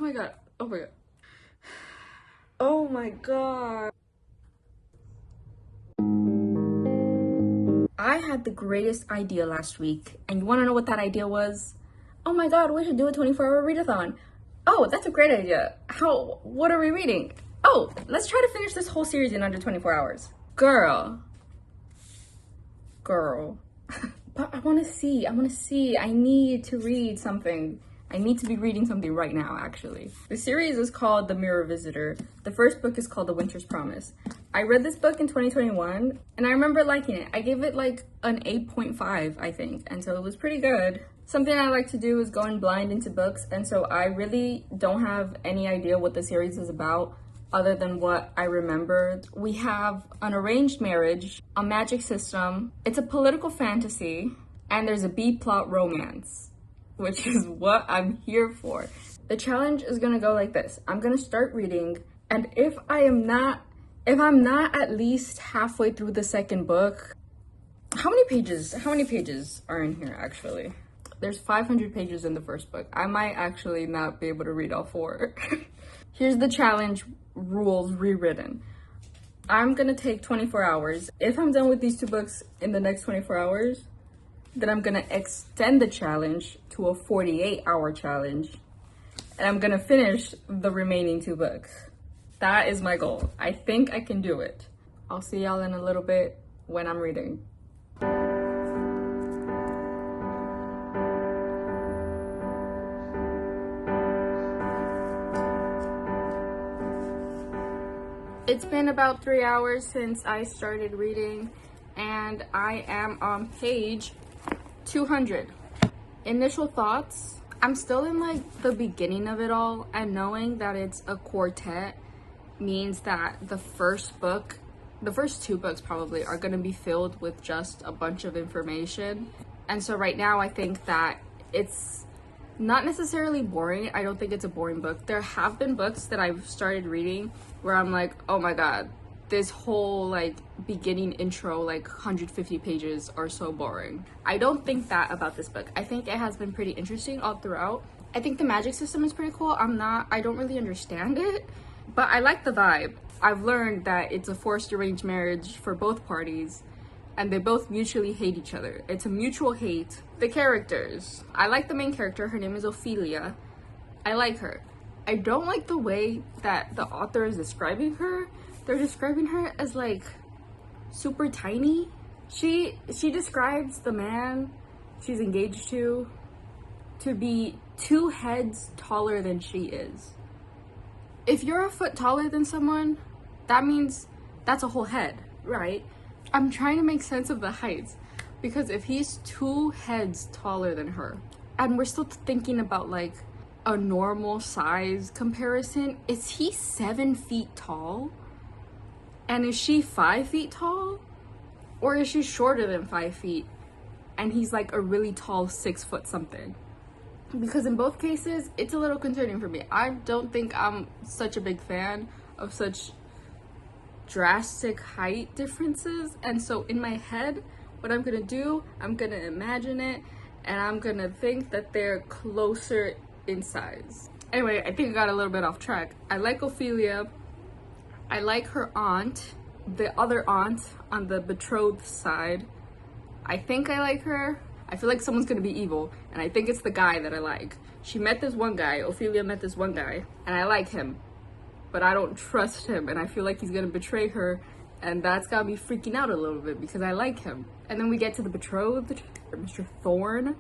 my god. Oh my god. Oh my god. I had the greatest idea last week, and you want to know what that idea was? Oh my god, we should do a 24-hour readathon. Oh, that's a great idea. What are we reading? Oh, let's try to finish this whole series in under 24 hours. Girl. But I want to see. I need to read something. I need to be reading something right now, actually. The series is called The Mirror Visitor. The first book is called The Winter's Promise. I read this book in 2021, and I remember liking it. I gave it like an 8.5, I think, and so it was pretty good. Something I like to do is going blind into books, and so I really don't have any idea what the series is about other than what I remembered. We have an arranged marriage, a magic system, it's a political fantasy, and there's a B-plot romance, which is what I'm here for. The challenge is gonna go like this. I'm gonna start reading, and if I'm not at least halfway through the second book, how many pages are in here actually? There's 500 pages in the first book. I might actually not be able to read all 4. Here's the challenge rules rewritten. I'm gonna take 24 hours. If I'm done with these 2 books in the next 24 hours, then I'm gonna extend the challenge to a 48-hour challenge, and I'm gonna finish the remaining 2 books. That is my goal. I think I can do it. I'll see y'all in a little bit when I'm reading. It's been about 3 hours since I started reading, and I am on page 200. Initial thoughts. I'm still in like the beginning of it all, and knowing that it's a quartet means that the first 2 books probably are going to be filled with just a bunch of information. And so right now I think that it's not necessarily boring. I don't think it's a boring book. There have been books that I've started reading where I'm like, oh my god, this whole like beginning intro, like 150 pages are so boring. I don't think that about this book. I think it has been pretty interesting all throughout. I think the magic system is pretty cool. I don't really understand it, but I like the vibe. I've learned that it's a forced arranged marriage for both parties, and they both mutually hate each other. It's a mutual hate. The characters. I like the main character. Her name is Ophelia. I like her. I don't like the way that the author is describing her. They're describing her as like super tiny. She describes the man she's engaged to be 2 heads taller than she is. If you're a foot taller than someone, that means that's a whole head, right? I'm trying to make sense of the heights, because if he's 2 heads taller than her, and we're still thinking about like a normal size comparison, is he 7 feet tall? And is she 5 feet tall? Or is she shorter than 5 feet and he's like a really tall 6 foot something? Because in both cases, it's a little concerning for me. I don't think I'm such a big fan of such drastic height differences. And so in my head, what I'm gonna do, I'm gonna imagine it, and I'm gonna think that they're closer in size. Anyway, I think I got a little bit off track. I like Ophelia. I like her aunt, the other aunt on the betrothed side. I think I like her. I feel like someone's gonna be evil, and I think it's the guy that I like. She met this one guy, Ophelia met this one guy, and I like him, but I don't trust him, and I feel like he's gonna betray her, and that's got me freaking out a little bit because I like him. And then we get to the betrothed, or Mr. Thorne.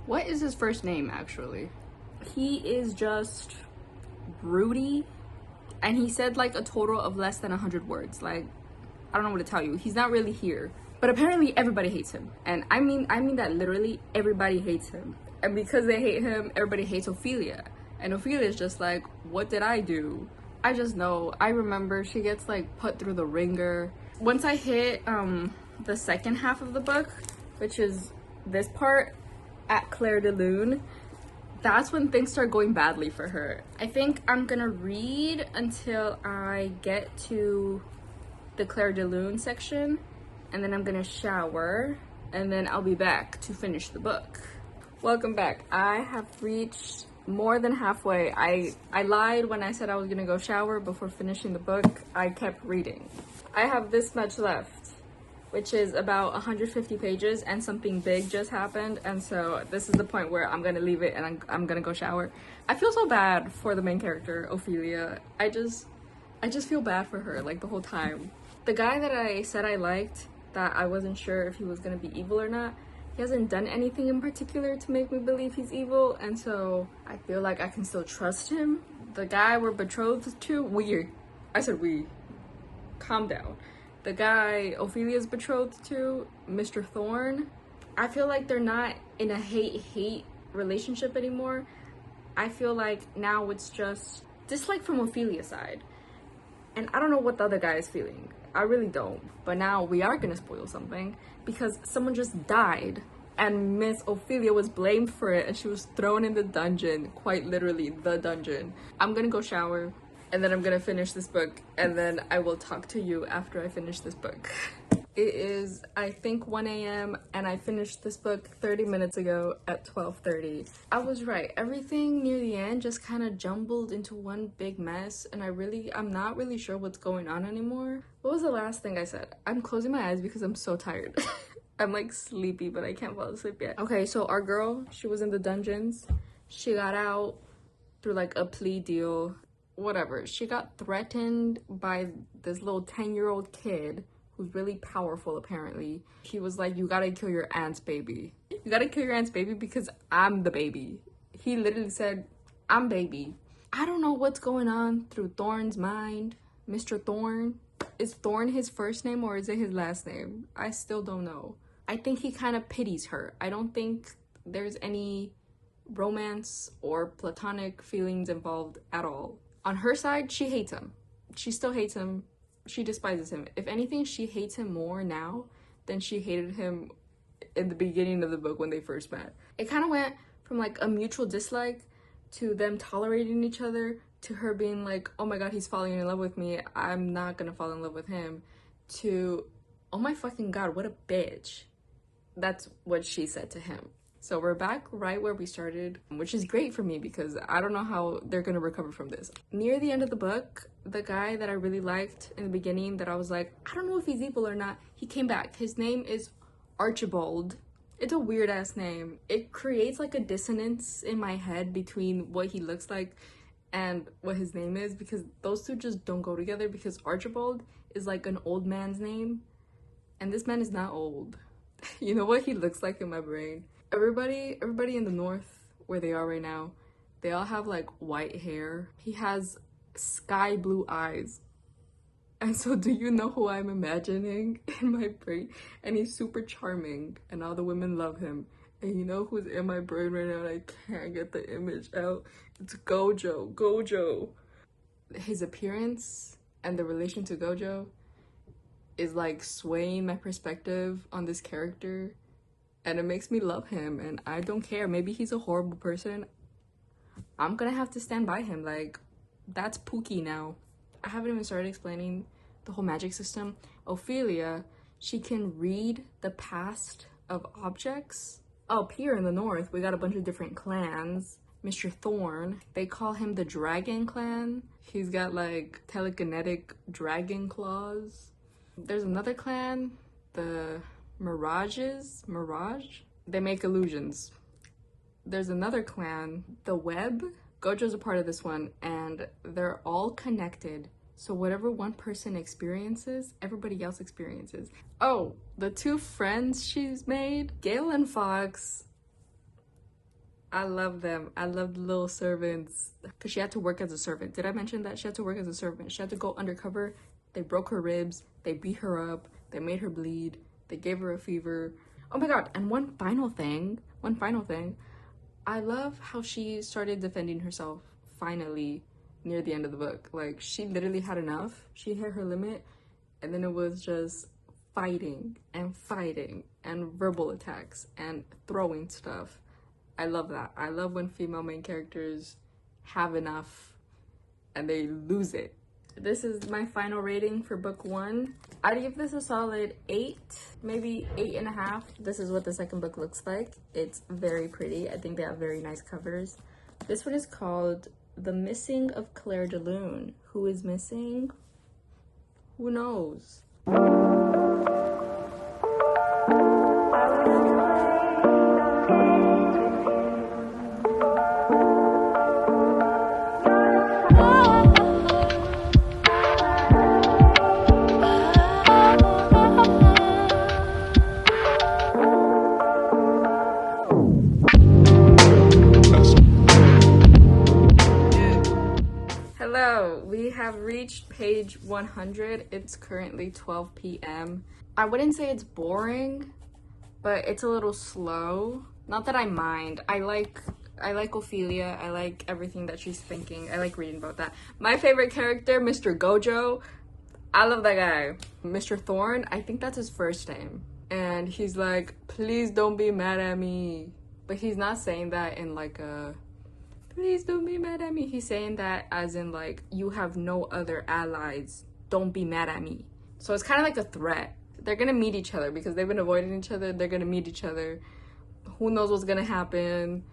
What is his first name, actually? He is just broody, and he said like a total of less than 100 words. Like, I don't know what to tell you. He's not really here. But apparently everybody hates him. And I mean that literally everybody hates him. And because they hate him, everybody hates Ophelia. And Ophelia's just like, what did I do? I just know. I remember she gets like put through the ringer. Once I hit the second half of the book, which is this part at clairdelune, that's when things start going badly for her. I think I'm gonna read until I get to the clairdelune section, and then I'm gonna shower, and then I'll be back to finish the book. Welcome back. I have reached more than halfway. I lied when I said I was gonna go shower before finishing the book. I kept reading. I have this much left, which is about 150 pages, and something big just happened, and so this is the point where I'm gonna leave it and I'm gonna go shower. I feel so bad for the main character, Ophelia. I just feel bad for her like the whole time. The guy that I said I liked, that I wasn't sure if he was gonna be evil or not, he hasn't done anything in particular to make me believe he's evil, and so I feel like I can still trust him. The guy we're betrothed to, I said we. Calm down. The guy Ophelia's betrothed to, Mr. Thorne, I feel like they're not in a hate-hate relationship anymore. I feel like now it's just dislike from Ophelia's side. And I don't know what the other guy is feeling. I really don't. But now we are gonna spoil something because someone just died and Miss Ophelia was blamed for it and she was thrown in the dungeon, quite literally the dungeon. I'm gonna go shower and then I'm gonna finish this book and then I will talk to you after I finish this book. It is, I think, 1 a.m. and I finished this book 30 minutes ago at 12:30. I was right. Everything near the end just kind of jumbled into one big mess and I'm not really sure what's going on anymore. What was the last thing I said? I'm closing my eyes because I'm so tired. I'm like sleepy, but I can't fall asleep yet. Okay, so our girl, she was in the dungeons. She got out through like a plea deal, whatever. She got threatened by this little 10-year-old kid who's really powerful apparently. He was like, you gotta kill your aunt's baby. You gotta kill your aunt's baby because I'm the baby. He literally said, I'm baby. I don't know what's going on through Thorne's mind. Mr. Thorne. Is Thorne his first name or is it his last name? I still don't know. I think he kind of pities her. I don't think there's any romance or platonic feelings involved at all. On her side, she hates him. She still hates him. She despises him. If anything, she hates him more now than she hated him in the beginning of the book when they first met. It kind of went from like a mutual dislike to them tolerating each other to her being like, oh my god, he's falling in love with me, I'm not gonna fall in love with him, to, oh my fucking god, what a bitch. That's what she said to him. So we're back right where we started, which is great for me because I don't know how they're gonna recover from this. Near the end of the book, the guy that I really liked in the beginning that I was like, I don't know if he's evil or not, he came back. His name is Archibald. It's a weird ass name. It creates like a dissonance in my head between what he looks like and what his name is because those two just don't go together because Archibald is like an old man's name and this man is not old. You know what he looks like in my brain? Everybody in the north where they are right now, they all have like white hair. He has sky blue eyes. And so do you know who I'm imagining in my brain? And he's super charming and all the women love him. And you know who's in my brain right now and I can't get the image out? It's Gojo. Gojo. His appearance and the relation to Gojo is like swaying my perspective on this character. And it makes me love him and I don't care. Maybe he's a horrible person. I'm gonna have to stand by him. Like, that's Pookie now. I haven't even started explaining the whole magic system. Ophelia, she can read the past of objects. Up here in the north, we got a bunch of different clans. Mr. Thorne, they call him the Dragon Clan. He's got like telekinetic dragon claws. There's another clan, the Mirage? They make illusions. There's another clan, the Web. Gojo's a part of this one and they're all connected. So whatever one person experiences, everybody else experiences. Oh, the two friends she's made, Gale and Fox. I love them. I love the little servants. Because she had to work as a servant. Did I mention that? She had to work as a servant. She had to go undercover. They broke her ribs. They beat her up. They made her bleed. They gave her a fever. Oh my god. And one final thing. I love how she started defending herself finally near the end of the book. Like, she literally had enough. She hit her limit. And then it was just fighting and verbal attacks and throwing stuff. I love that. I love when female main characters have enough and they lose it. This is my final rating for book 1. I'd give this a solid 8, maybe 8.5. This is what the second book looks like. It's very pretty. I think they have very nice covers. This one is called The Missing of Clairdelune. Who is missing? Who knows? Hello, we have reached page 100. It's currently 12 p.m. I wouldn't say it's boring, but it's a little slow. Not that I mind. I like Ophelia. I like everything that she's thinking. I like reading about that. My favorite character, Mr. Gojo. I love that guy. Mr. Thorn, I think that's his first name. And he's like, please don't be mad at me. But he's not saying that in like a, please don't be mad at me. He's saying that as in like, you have no other allies. Don't be mad at me. So it's kind of like a threat. They're gonna meet each other because they've been avoiding each other. They're gonna meet each other. Who knows what's gonna happen?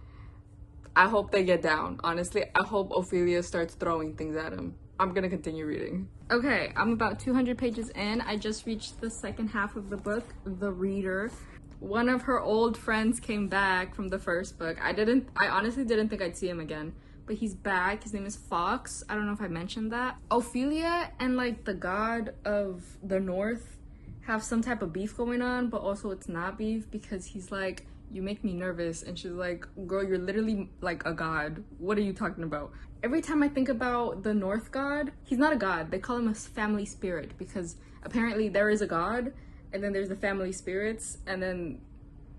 I hope they get down. Honestly, I hope Ophelia starts throwing things at him. I'm gonna continue reading. Okay, I'm about 200 pages in. I just reached the second half of the book, The Reader. One of her old friends came back from the first book. I honestly didn't think I'd see him again, but he's back. His name is Fox. I don't know if I mentioned that. Ophelia and like the god of the north have some type of beef going on, but also it's not beef because he's like, you make me nervous. And she's like, girl, you're literally like a god. What are you talking about? Every time I think about the North god, he's not a god. They call him a family spirit because apparently there is a god and then there's the family spirits and then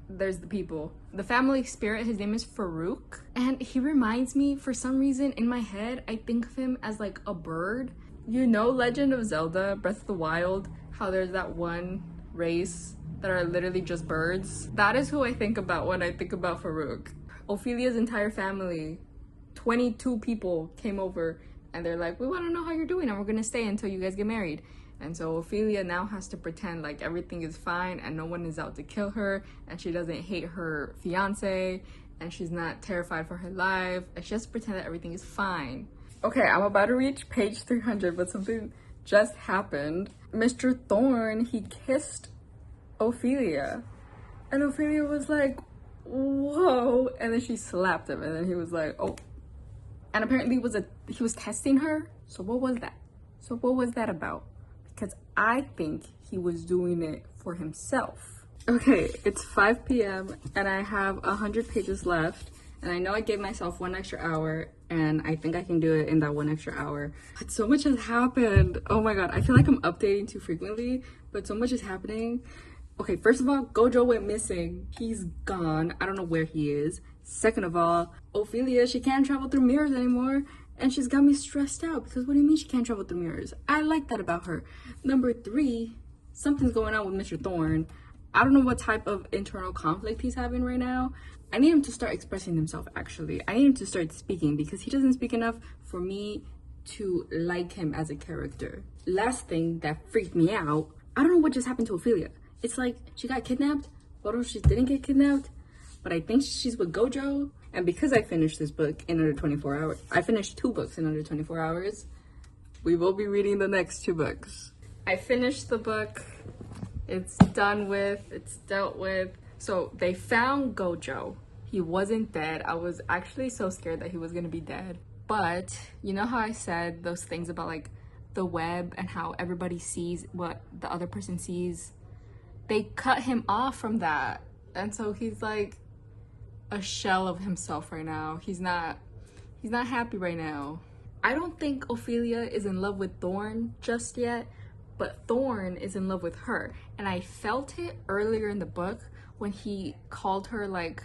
there's the people. The family spirit, his name is Farouk. And he reminds me, for some reason in my head, I think of him as like a bird. You know Legend of Zelda, Breath of the Wild, how there's that one race that are literally just birds. That is who I think about when I think about Farouk. Ophelia's entire family, 22 people came over and they're like, we want to know how you're doing and we're gonna stay until you guys get married. And so Ophelia now has to pretend like everything is fine and no one is out to kill her and she doesn't hate her fiance and she's not terrified for her life and she has to pretend that everything is fine. Okay, I'm about to reach page 300, but something just happened. Mr. Thorn, he kissed Ophelia and Ophelia was like, whoa, and then she slapped him and then he was like, oh. And apparently he was testing her. So what was that? So what was that about? Because I think he was doing it for himself. Okay, it's 5 p.m. and I have 100 pages left and I know I gave myself 1 extra hour and I think I can do it in that 1 extra hour. But so much has happened. Oh my god, I feel like I'm updating too frequently, but so much is happening. Okay, first of all, Gojo went missing. He's gone. I don't know where he is. Second of all, Ophelia, she can't travel through mirrors anymore. And she's got me stressed out because what do you mean she can't travel through mirrors? I like that about her. Number 3, something's going on with Mr. Thorn. I don't know what type of internal conflict he's having right now. I need him to start expressing himself, actually. I need him to start speaking because he doesn't speak enough for me to like him as a character. Last thing that freaked me out, I don't know what just happened to Ophelia. It's like she got kidnapped, but or she didn't get kidnapped. But I think she's with Gojo. And because I finished this book in under 24 hours, I finished 2 books in under 24 hours. We will be reading the next 2 books. I finished the book. It's done with, it's dealt with. So they found Gojo. He wasn't dead. I was actually so scared that he was gonna be dead. But you know how I said those things about like the web and how everybody sees what the other person sees? They cut him off from that. And so he's like a shell of himself right now. He's not happy right now. I don't think Ophelia is in love with Thorn just yet, but Thorn is in love with her. And I felt it earlier in the book when he called her like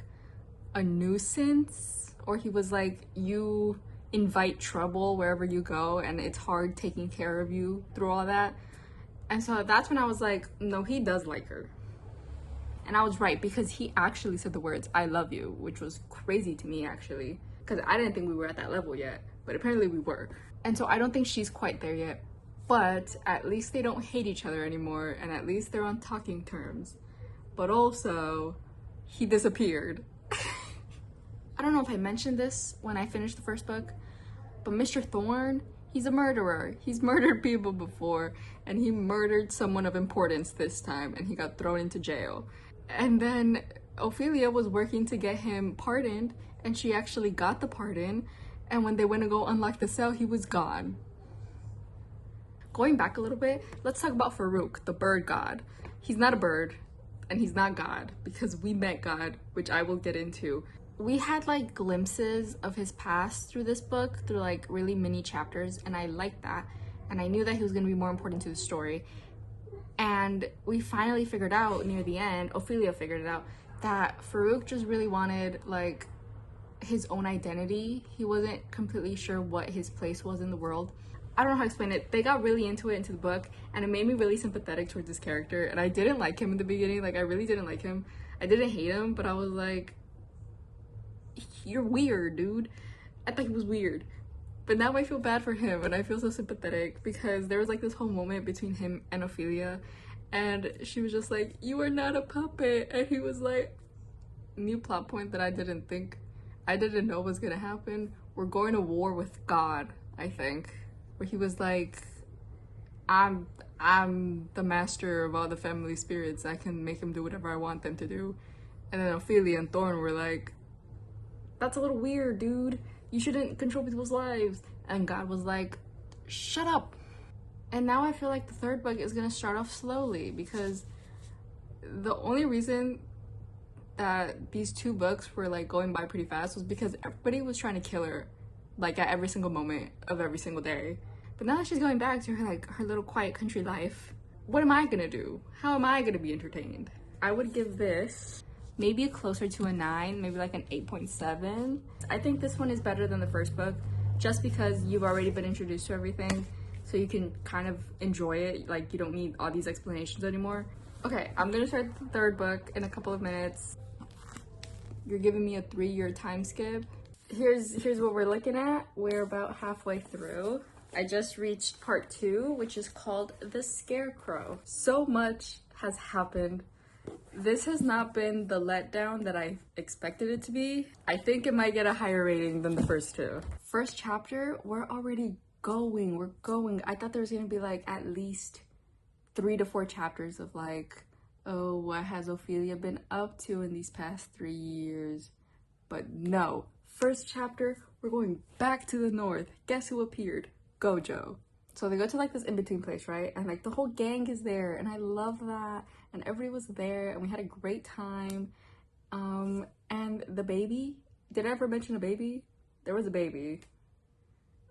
a nuisance, or he was like, you invite trouble wherever you go and it's hard taking care of you through all that. And so that's when I was like, no, he does like her. And I was right, because he actually said the words, I love you, which was crazy to me actually, because I didn't think we were at that level yet, but apparently we were. And so I don't think she's quite there yet, but at least they don't hate each other anymore, and at least they're on talking terms. But also, he disappeared. I don't know if I mentioned this when I finished the first book, but Mr. Thorne, he's a murderer. He's murdered people before, and he murdered someone of importance this time, and he got thrown into jail. And then Ophelia was working to get him pardoned, and she actually got the pardon, and when they went to go unlock the cell, he was gone. Going back a little bit, let's talk about Farouk, the bird god. He's not a bird, and he's not God, because we met God, which I will get into. We had like glimpses of his past through this book, through like really mini chapters, and I liked that. And I knew that he was gonna be more important to the story. And we finally figured out near the end, Ophelia figured it out, that Farouk just really wanted like his own identity. He wasn't completely sure what his place was in the world. I don't know how to explain it. They got really into it into the book, and it made me really sympathetic towards this character. And I didn't like him in the beginning. Like, I really didn't like him. I didn't hate him, but I was like, you're weird, dude. I thought he was weird. But now I feel bad for him, and I feel so sympathetic because there was like this whole moment between him and Ophelia, and she was just like, you are not a puppet. And he was like, new plot point that I didn't know was gonna happen. We're going to war with God, I think. Where he was like, I'm the master of all the family spirits. I can make them do whatever I want them to do. And then Ophelia and Thorne were like, that's a little weird, dude. You shouldn't control people's lives. And God was like, shut up. And now I feel like the third book is gonna start off slowly, because the only reason that these two books were like going by pretty fast was because everybody was trying to kill her, like at every single moment of every single day. But now that she's going back to her like her little quiet country life, what am I gonna do? How am I gonna be entertained? I would give this maybe closer to a 9, maybe like an 8.7. I think this one is better than the first book, just because you've already been introduced to everything, so you can kind of enjoy it. Like, you don't need all these explanations anymore. Okay, I'm gonna start the third book in a couple of minutes. You're giving me a 3-year time skip. Here's what we're looking at. We're about halfway through. I just reached part 2, which is called The Scarecrow. So much has happened. This has not been the letdown that I expected it to be. I think it might get a higher rating than the first 2. First chapter, we're already going. We're going. I thought there was gonna be like at least 3 to 4 chapters of like, oh, what has Ophelia been up to in these past 3 years? But no. First chapter, we're going back to the north. Guess who appeared? Gojo. So they go to like this in-between place, right? And like the whole gang is there, and I love that. And everybody was there, and we had a great time. And the baby, did I ever mention a baby? There was a baby.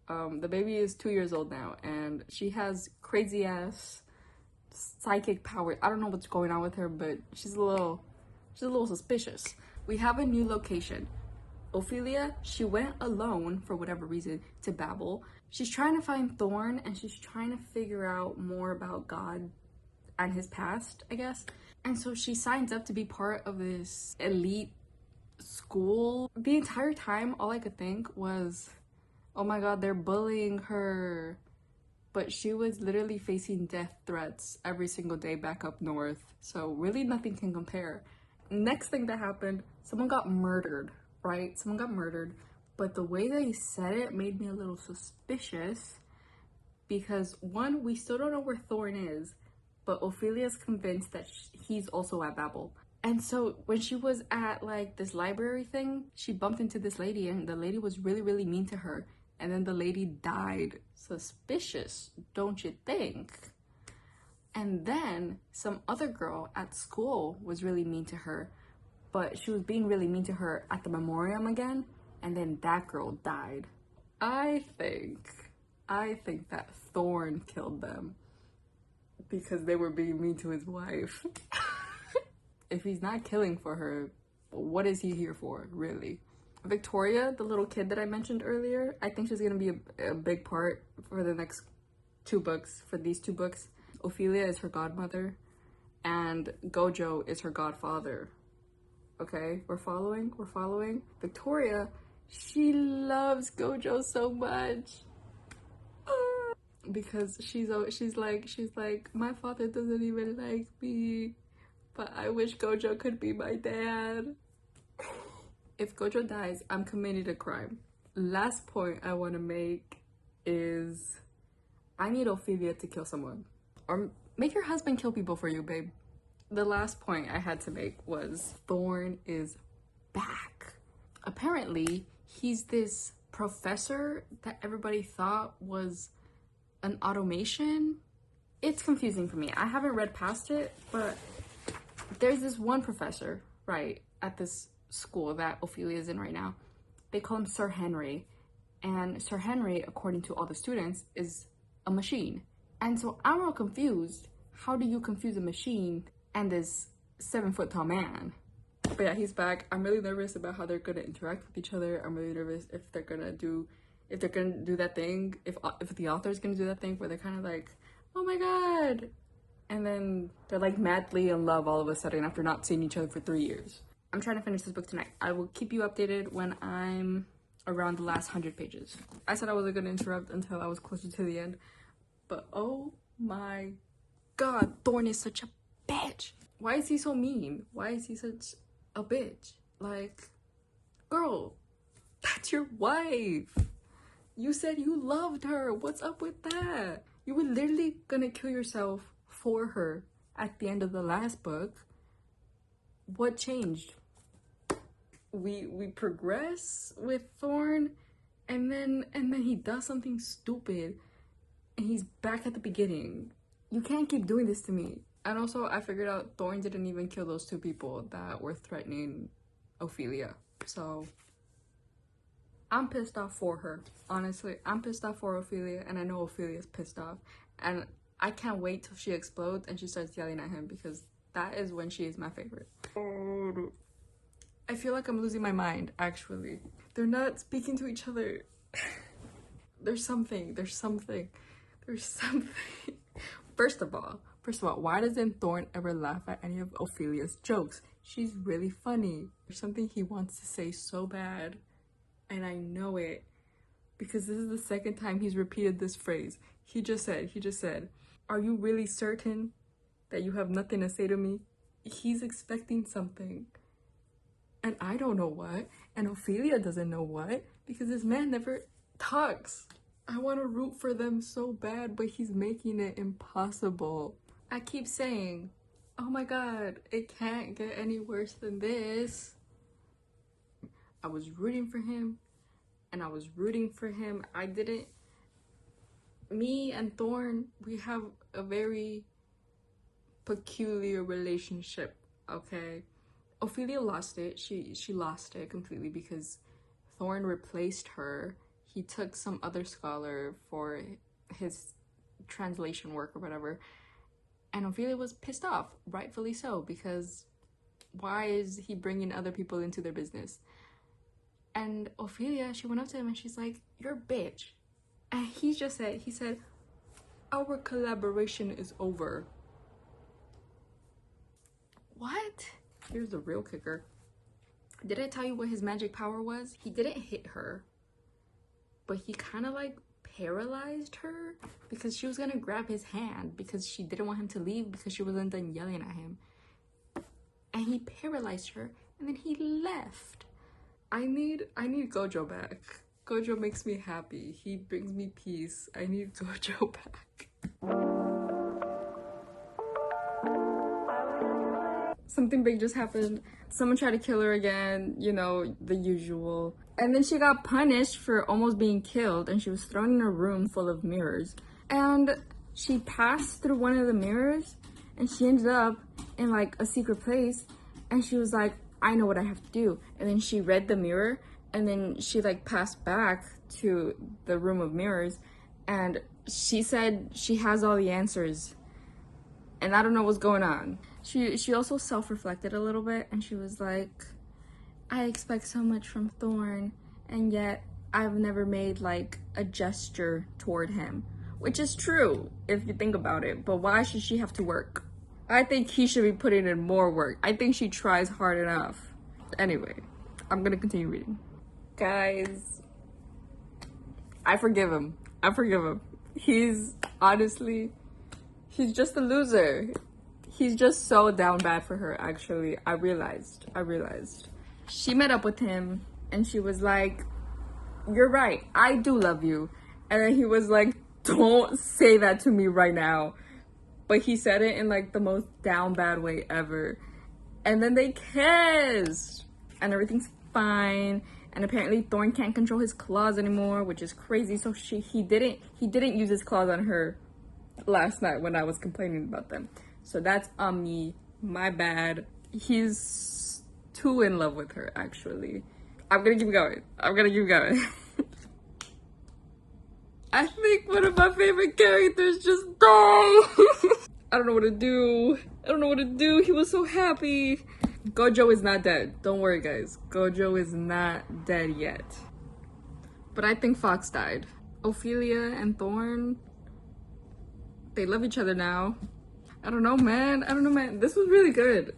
The baby is 2 years old now, and she has crazy ass psychic power. I don't know what's going on with her, but she's a little suspicious. We have a new location. Ophelia, she went alone for whatever reason to Babel. She's trying to find Thorne, and she's trying to figure out more about God and his past, I guess. And so she signs up to be part of this elite school. The entire time, all I could think was, oh my God, they're bullying her. But she was literally facing death threats every single day back up north. So really nothing can compare. Next thing that happened, someone got murdered, right? Someone got murdered. But the way they said it made me a little suspicious, because one, we still don't know where Thorne is, but Ophelia's convinced that he's also at Babel. And so when she was at like this library thing, she bumped into this lady, and the lady was really, really mean to her. And then the lady died. Suspicious, don't you think? And then some other girl at school was really mean to her, but she was being really mean to her at the memoriam again, and then that girl died. I think that Thorne killed them because they were being mean to his wife. If he's not killing for her, what is he here for, really? Victoria, the little kid that I mentioned earlier, I think she's gonna be a big part for the next 2 books, for these 2 books. Ophelia is her godmother, and Gojo is her godfather. Okay, we're following. Victoria, she loves Gojo so much. Because she's like, my father doesn't even like me, but I wish Gojo could be my dad. If Gojo dies, I'm committing a crime. Last point I want to make is I need Ophelia to kill someone. Or make your husband kill people for you, babe. The last point I had to make was Thorn is back. Apparently, he's this professor that everybody thought was an automation. It's confusing for me. I haven't read past it, but there's this one professor, right, at this school that Ophelia is in right now. They call him Sir Henry. And Sir Henry, according to all the students, is a machine. And so I'm real confused. How do you confuse a machine and this 7-foot tall man? But yeah, he's back. I'm really nervous about how they're gonna interact with each other. I'm really nervous if they're gonna do that thing, if the author's gonna do that thing where they're kind of like, oh my god, and then they're like madly in love all of a sudden after not seeing each other for 3 years. I'm trying to finish this book tonight. I will keep you updated when I'm around the last 100 pages. I said I wasn't gonna interrupt until I was closer to the end, but oh my god, Thorn is such a bitch. Why is he so mean? Why is he such a bitch? Like, girl, that's your wife. You said you loved her. What's up with that? You were literally gonna kill yourself for her at the end of the last book. What changed? We progress with Thorn, and then he does something stupid and he's back at the beginning. You can't keep doing this to me. And also, I figured out Thorn didn't even kill those 2 people that were threatening Ophelia. So I'm pissed off for her. Honestly, I'm pissed off for Ophelia, and I know Ophelia's pissed off. And I can't wait till she explodes and she starts yelling at him, because that is when she is my favorite. I feel like I'm losing my mind, actually. They're not speaking to each other. There's something. First of all, why doesn't Thorn ever laugh at any of Ophelia's jokes? She's really funny. There's something he wants to say so bad, and I know it, because this is the second time he's repeated this phrase. He just said, are you really certain that you have nothing to say to me? He's expecting something, and I don't know what, and Ophelia doesn't know what, because this man never talks. I want to root for them so bad, but he's making it impossible. I keep saying, oh my god, it can't get any worse than this. I was rooting for him, and I was rooting for him. Me and Thorn, we have a very peculiar relationship, okay? Ophelia lost it. She lost it completely because Thorn replaced her. He took some other scholar for his translation work or whatever. And Ophelia was pissed off, rightfully so, because why is he bringing other people into their business? And Ophelia, she went up to him and she's like, you're a bitch. And he said, our collaboration is over. What? Here's the real kicker. Did I tell you what his magic power was? He didn't hit her, but he kind of like paralyzed her, because she was gonna grab his hand because she didn't want him to leave because she wasn't done yelling at him. And he paralyzed her, and then he left. I need Gojo back. Gojo makes me happy. He brings me peace. I need Gojo back. Something big just happened. Someone tried to kill her again, you know, the usual. And then she got punished for almost being killed, and she was thrown in a room full of mirrors. And she passed through one of the mirrors, and she ended up in like a secret place, and she was like, I know what I have to do. And then she read the mirror, and then she like passed back to the room of mirrors, and she said she has all the answers, and I don't know what's going on. She also self-reflected a little bit, and she was like, I expect so much from Thorn, and yet I've never made like a gesture toward him. Which is true if you think about it, but why should she have to work? I think he should be putting in more work. I think she tries hard enough. Anyway, I'm gonna continue reading. Guys, I forgive him. He's honestly, he's just a loser. He's just so down bad for her, actually. I realized. She met up with him and she was like, "You're right, I do love you." And then he was like, "Don't say that to me right now." But he said it in like the most down bad way ever. And then they kissed and everything's fine. And apparently Thorn can't control his claws anymore, which is crazy. So he didn't use his claws on her last night when I was complaining about them. So that's on me, my bad. He's too in love with her, actually. I'm gonna keep going. I think one of my favorite characters just died. I don't know what to do. He was so happy. Gojo is not dead. Don't worry, guys. Gojo is not dead yet. But I think Fox died. Ophelia and Thorn, they love each other now. I don't know, man. This was really good.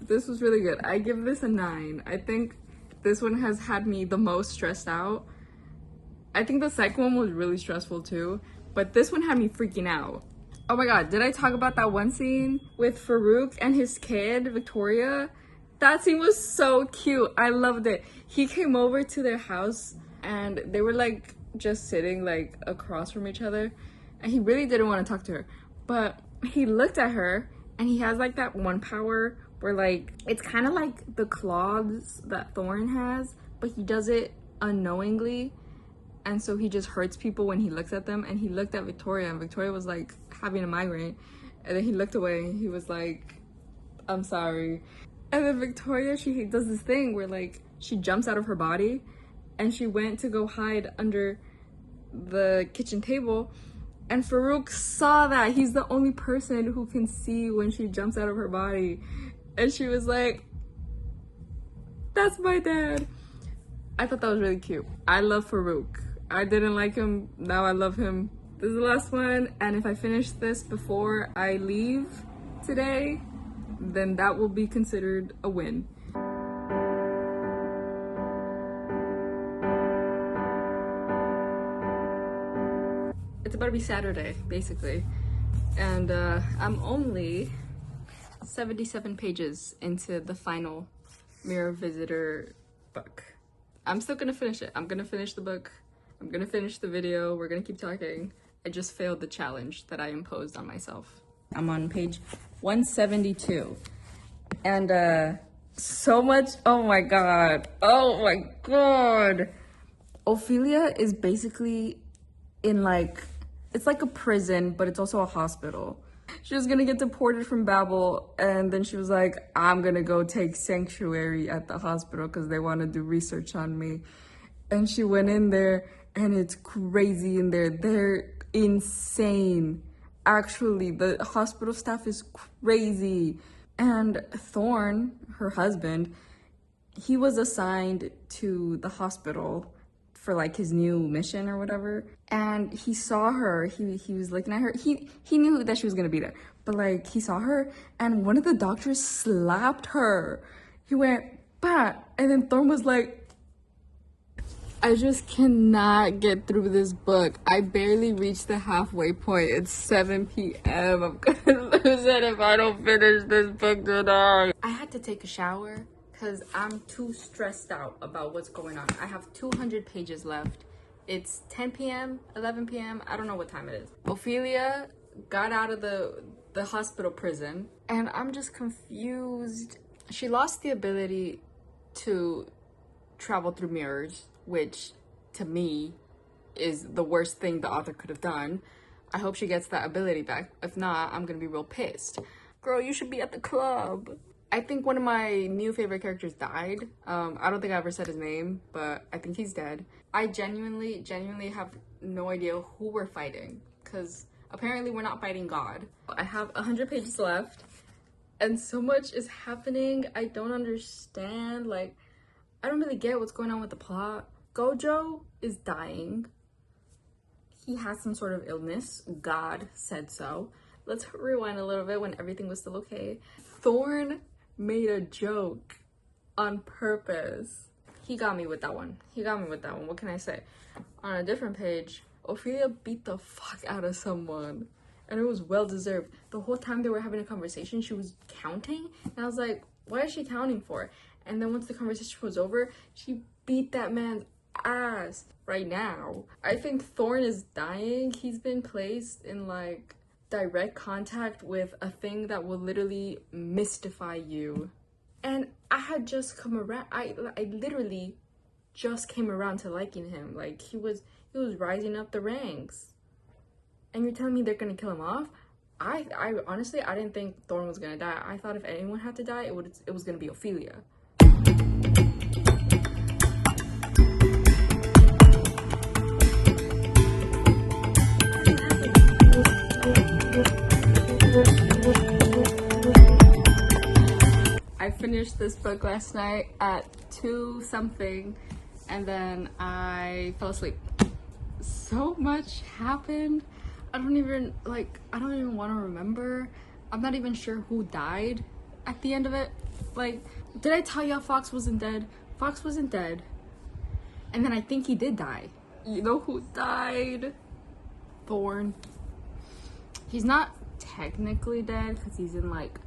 I give this a 9. I think this one has had me the most stressed out. I think the second one was really stressful too, but this one had me freaking out. Oh my god, did I talk about that one scene with Farouk and his kid, Victoria? That scene was so cute. I loved it. He came over to their house and they were like just sitting like across from each other, and he really didn't want to talk to her, but he looked at her and he has like that one power where like it's kind of like the claws that Thorn has, but he does it unknowingly. And so he just hurts people when he looks at them. And he looked at Victoria and Victoria was like having a migraine. And then he looked away and he was like, "I'm sorry." And then Victoria, she does this thing where like she jumps out of her body and she went to go hide under the kitchen table. And Farouk saw that. He's the only person who can see when she jumps out of her body. And she was like, "That's my dad." I thought that was really cute. I love Farouk. I didn't like him, now I love him. This is the last one, and if I finish this before I leave today, then that will be considered a win. It's about to be Saturday, basically, and I'm only 77 pages into the final Mirror Visitor book. I'm still gonna finish it. I'm gonna finish the book. I'm gonna finish the video. We're gonna keep talking. I just failed the challenge that I imposed on myself. I'm on page 172. And so much, oh my god. Ophelia is basically in like, it's like a prison, but it's also a hospital. She was gonna get deported from Babel, and then she was like, "I'm gonna go take sanctuary at the hospital because they want to do research on me." And she went in there, and it's crazy in there. They're insane. Actually, the hospital staff is crazy. And Thorn, her husband, he was assigned to the hospital for like his new mission or whatever, and he saw her. He was looking at her. He knew that she was gonna be there, but like he saw her, and one of the doctors slapped her. He went, "Bah!" And then Thorn was like, "I just cannot get through this book. I barely reached the halfway point. It's 7 p.m. I'm gonna lose it if I don't finish this book tonight." I had to take a shower because I'm too stressed out about what's going on. I have 200 pages left. It's 10 p.m., 11 p.m. I don't know what time it is. Ophelia got out of the hospital prison, and I'm just confused. She lost the ability to travel through mirrors, which to me is the worst thing the author could have done. I hope she gets that ability back. If not, I'm gonna be real pissed. Girl, you should be at the club. I think one of my new favorite characters died. I don't think I ever said his name, but I think he's dead. I genuinely have no idea who we're fighting, because apparently we're not fighting God. I have 100 pages left, and so much is happening. I don't understand. Like, I don't really get what's going on with the plot. Gojo is dying. He has some sort of illness. God said so. Let's rewind a little bit when everything was still okay. Thorn made a joke on purpose. He got me with that one. What can I say? On a different page, Ophelia beat the fuck out of someone, and it was well deserved. The whole time they were having a conversation, she was counting, and I was like, what is she counting for? And then once the conversation was over, she beat that man's ass. Right now, I think Thorn is dying. He's been placed in like direct contact with a thing that will literally mystify you. And I had just come around, I literally just came around to liking him. Like he was rising up the ranks. And you're telling me they're gonna kill him off? I honestly, I didn't think Thorn was gonna die. I thought if anyone had to die, it was gonna be Ophelia. I finished this book last night at 2 something, and then I fell asleep. So much happened. I don't even want to remember. I'm not even sure who died at the end of it. Like, did I tell y'all Fox wasn't dead? Fox wasn't dead. And then I think he did die. You know who died? Thorn. He's not technically dead because he's in like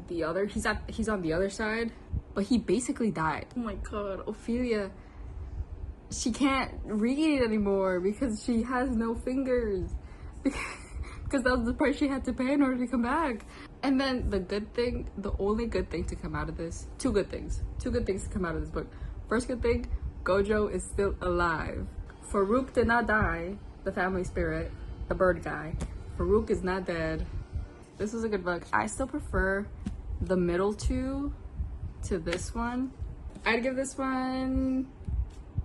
he's on the other side, but he basically died. Oh my god, Ophelia, she can't read anymore because she has no fingers, because that was the price she had to pay in order to come back. And then the only good thing to come out of this, two good things to come out of this book. First good thing, Gojo is still alive. Farouk did not die, the family spirit, the bird guy. Farouk is not dead. This was a good book. I still prefer the middle two to this one. I'd give this one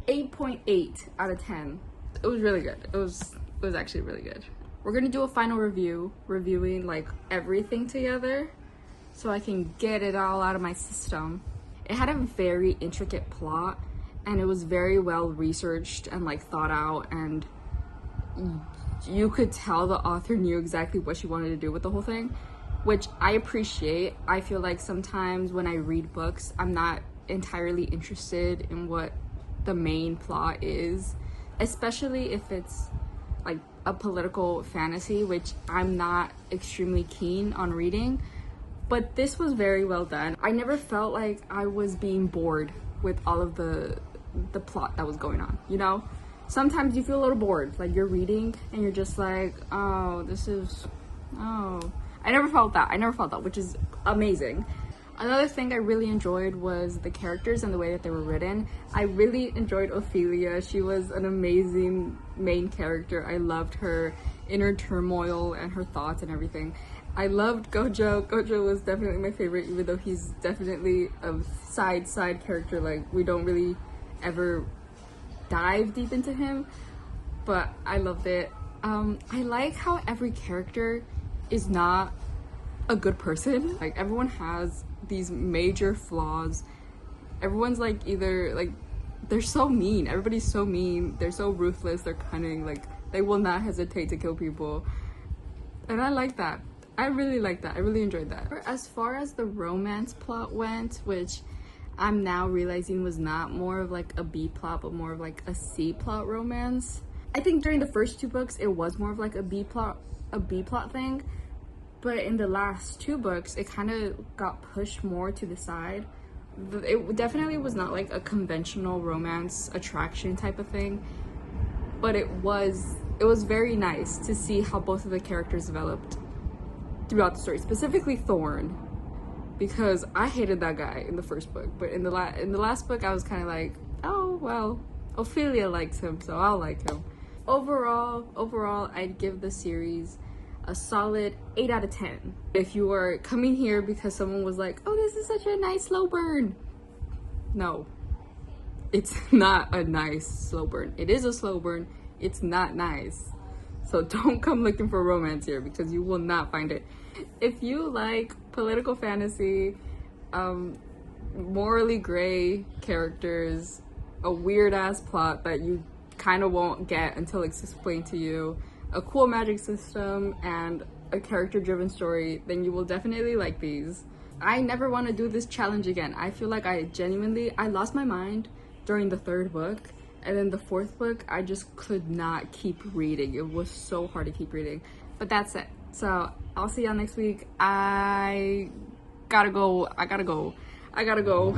8.8 out of 10. It was really good. It was actually really good. We're gonna do a final reviewing like everything together so I can get it all out of my system. It had a very intricate plot and it was very well researched and like thought out, and you could tell the author knew exactly what she wanted to do with the whole thing, which I appreciate. I feel like sometimes when I read books, I'm not entirely interested in what the main plot is, especially if it's like a political fantasy, which I'm not extremely keen on reading. But this was very well done. I never felt like I was being bored with all of the plot that was going on, you know? Sometimes you feel a little bored, like you're reading and you're just like, oh, I never felt that, which is amazing. Another thing I really enjoyed was the characters and the way that they were written. I really enjoyed Ophelia. She was an amazing main character. I loved her inner turmoil and her thoughts and everything. I loved Gojo. Gojo was definitely my favorite, even though he's definitely a side character. Like, we don't really ever dive deep into him, but I loved it. I like how every character is not a good person. Like, everyone has these major flaws. Everyone's like either like they're so mean. Everybody's so mean. They're so ruthless. They're cunning. Like, they will not hesitate to kill people. And I like that. I really like that. I really enjoyed that. As far as the romance plot went, which I'm now realizing was not more of like a B plot, but more of like a C plot romance. I think during the first 2 books, it was more of like a B plot thing. But in the last 2 books, it kind of got pushed more to the side. It definitely was not like a conventional romance attraction type of thing, but it was very nice to see how both of the characters developed throughout the story, specifically Thorn, because I hated that guy in the first book, but in the last book I was kind of like, oh well, Ophelia likes him, so I'll like him. Overall, I'd give the series a solid 8 out of 10. If you are coming here because someone was like, oh, this is such a nice slow burn, no, it's not a nice slow burn. It is a slow burn. It's not nice. So don't come looking for romance here, because you will not find it. If you like political fantasy, morally gray characters, a weird ass plot that you kind of won't get until it's explained to you, a cool magic system, and a character-driven story, then you will definitely like these. I never want to do this challenge again. I feel like I lost my mind during the 3rd book, and then the 4th book, I just could not keep reading. It was so hard to keep reading. But that's it. So I'll see y'all next week. I gotta go. I gotta go.